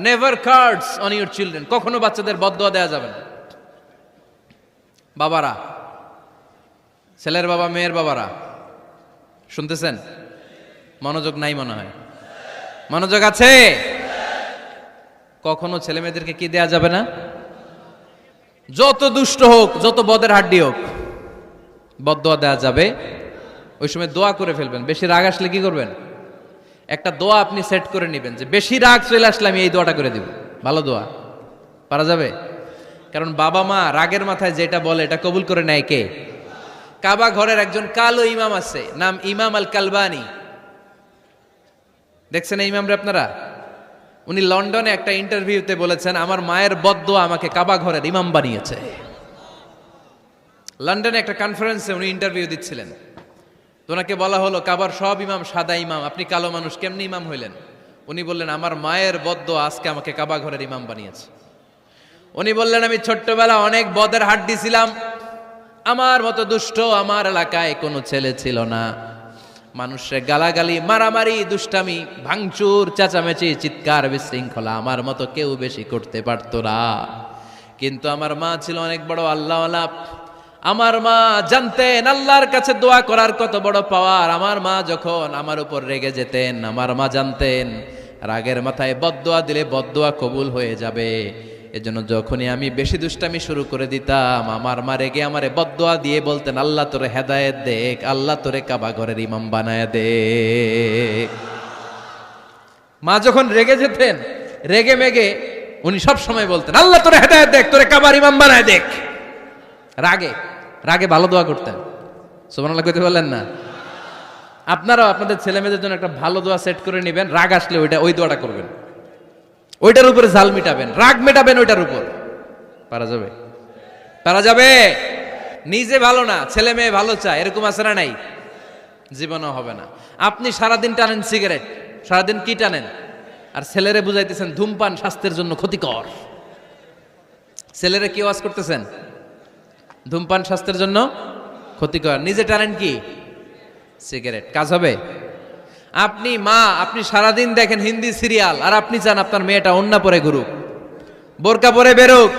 Never cards on your children, কখনো বাচ্চাদের বদদোয়া দেওয়া যাবে না। বাবারা, ছেলের বাবা মেয়ের বাবারা শুনতেছেন? মনোযোগ নাই মনে হয়, মনোযোগ আছে? কখনো ছেলে মেয়েদেরকে কি দেয়া যাবে না? যত দুষ্ট হোক, যত বদের হাড্ডি হোক, বদদোয়া দেওয়া যাবে। ওই সময় দোয়া করে ফেলবেন। বেশি রাগ আসলে কি করবেন? একটা দোয়া আপনি সেট করে নেবেন যে বেশি রাগ চলে আসলে আমি এই দোয়াটা করে দিব। ভালো দোয়া পারা যাবে? কারণ বাবা মা রাগের মাথায় যেটা বলে এটা কবুল করে নেয় কে? কাবা ঘরের একজন কালো ইমাম আছে, নাম ইমাম আল কালবানি। দেখছেন এই ইমামরে আপনারা? উনি লন্ডনে একটা ইন্টারভিউতে বলেছেন, আমার মায়ের বদদোয়া আমাকে কাবা ঘরের ইমাম বানিয়েছে। লন্ডনে একটা কনফারেন্সে উনি ইন্টারভিউ দিচ্ছিলেন। তো ওনাকে বলা হলো, কাবার সব ইমাম সাদা ইমাম, আপনি কালো মানুষ, কেমনি ইমাম হইলেন? উনি বললেন, আমার মায়ের বদদোয়া আজকে আমাকে কাবা ঘরের ইমাম বানিয়েছে। উনি বললেন, আমি ছোট্টবেলা অনেক বদের হাড্ডি ছিলাম, আমার মতো দুষ্ট আমার এলাকায় কোনো ছেলে ছিল না। মানুষের গালাগালি, মারামারি, দুষ্টামি, ভাঙচুর, চেঁচামেচি, চিৎকার, বিশৃঙ্খলা আমার মতো কেউ বেশি করতে পারতো না। কিন্তু আমার মা ছিল অনেক বড় আল্লাহওয়ালা। আমার মা জানতেন আল্লাহর কাছে দোয়া করার কত বড় পাওয়ার। আমার মা যখন আমার উপর রেগে যেতেন, আমার মা জানতেন রাগের মাথায় বদদোয়া দিলে বদদোয়া কবুল হয়ে যাবে। এজন্য যখনই আমি বেশি দুষ্টামি শুরু করে দিতাম, আমার মা রেগে আমারে বদদোয়া দিয়ে বলতেন, আল্লাহ তোরে হেদায়েত দেখ, আল্লাহ তোরে কাবা ঘরের ইমাম বানায় দে। মা যখন রেগে যেতেন, রেগে মেগে উনি সব সময় বলতেন, আল্লাহ তোরে হেদায়েত দেখ, তোরে কাবার ইমাম বানায় দেখ। রাগে রাগে ভালো দোয়া করতেন। সুবহানাল্লাহ কইতে বললেন না? আপনারাও আপনাদের ছেলে মেয়েদের জন্য একটা ভালো দোয়া সেট করে নেবেন। রাগ আসলে ওই দোয়াটা করবেন, ওইটার উপরে জাল মিটাবেন, রাগ মেটাবেন ওইটার উপর। পারা যাবে? পারা যাবে? নিজে ভালো না, ছেলে মেয়ে ভালো চায়, এরকম আছে না নাই? জীবনও হবে না। আপনি সারাদিন টানেন সিগারেট, সারাদিন কি টানেন, আর ছেলেরে বুঝাইতেছেন ধূমপান স্বাস্থ্যের জন্য ক্ষতিকর। ছেলেরে কি ওয়াজ করতেছেন? ধূমপান স্বাস্থ্যের জন্য ক্ষতিকর। নিজে টানেন কি? সিগারেট। কাজ হবে? আপনি মা, আপনি সারাদিন দেখেন হিন্দি সিরিয়াল, আর আপনি চান আপনার মেয়েটা ওন্না পরে ঘুরুক, বোরকা পরে বেরোক।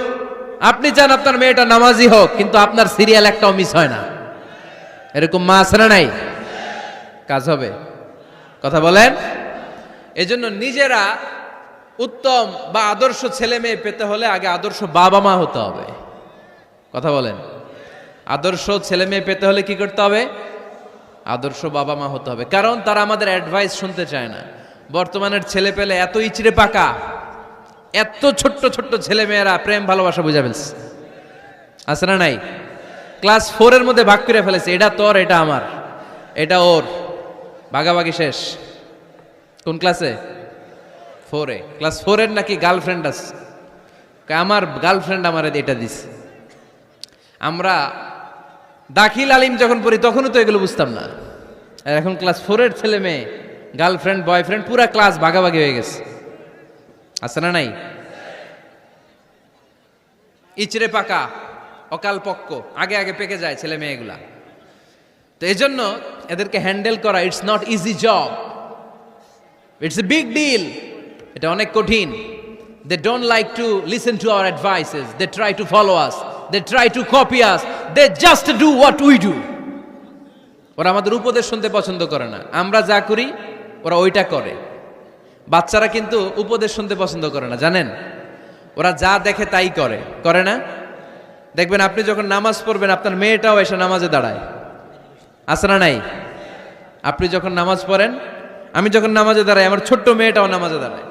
আপনি চান আপনার মেয়েটা নামাজি হোক, কিন্তু আপনার সিরিয়াল একটাও মিস হয় না। এরকম মা আছে না নাই? কাজ হবে? কথা বলেন। এজন্য নিজেরা উত্তম বা আদর্শ ছেলে মেয়ে পেতে হলে আগে আদর্শ বাবা মা হতে হবে। কথা বলেন। আদর্শ ছেলে মেয়ে পেতে হলে কি করতে হবে? আদর্শ বাবা মা হতে হবে। কারণ তারা আমাদের অ্যাডভাইস শুনতে চায় না। বর্তমানের ছেলে পেলে এত ইচড়ে পাকা, এত ছোট্ট ছোট্ট ছেলে মেয়েরা প্রেম ভালোবাসা বুঝা ফেলছে, আছে না নাই? ক্লাস 4 এর মধ্যে ভাগ করে ফেলেছে, এটা তোর, এটা আমার, এটা ওর, ভাগাভাগি শেষ। কোন ক্লাসে? 4 এ। ক্লাস 4 এর নাকি গার্লফ্রেন্ড আছে, আমার গার্লফ্রেন্ড আমার এটা দিস। আমরা দাখিল আলিম যখন পড়ি তখনও তো এগুলো বুঝতাম না। আর এখন ক্লাস 4 এর ছেলে মেয়ে গার্লফ্রেন্ড বয়ফ্রেন্ড পুরা ক্লাস ভাগাভাগি হয়ে গেছে, আছে না নাই? ইচড়ে পাকা, অকাল পক্ক, আগে আগে পেকে যায় ছেলে মেয়েগুলা। তো এই জন্য এদেরকে হ্যান্ডেল করা, it's not easy job, it's a big deal. এটা অনেক কঠিন। They don't like to listen to our advices, they try to follow us, they try to copy us, they just do what we do. ওরা আমাদের উপদেশ শুনতে পছন্দ করে না, আমরা যা করি ওরা ওইটা করে। বাচ্চারা কিন্তু উপদেশ শুনতে পছন্দ করে না, জানেন? ওরা যা দেখে তাই করে, করে না? দেখবেন আপনি যখন নামাজ পড়বেন আপনার মেয়েটাও এসে নামাজে দাঁড়ায়, আছে না নাই? আপনি যখন নামাজ পড়েন, আমি যখন নামাজে দাঁড়াই, আমার ছোট্ট মেয়েটাও নামাজে দাঁড়ায়,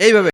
এইভাবে।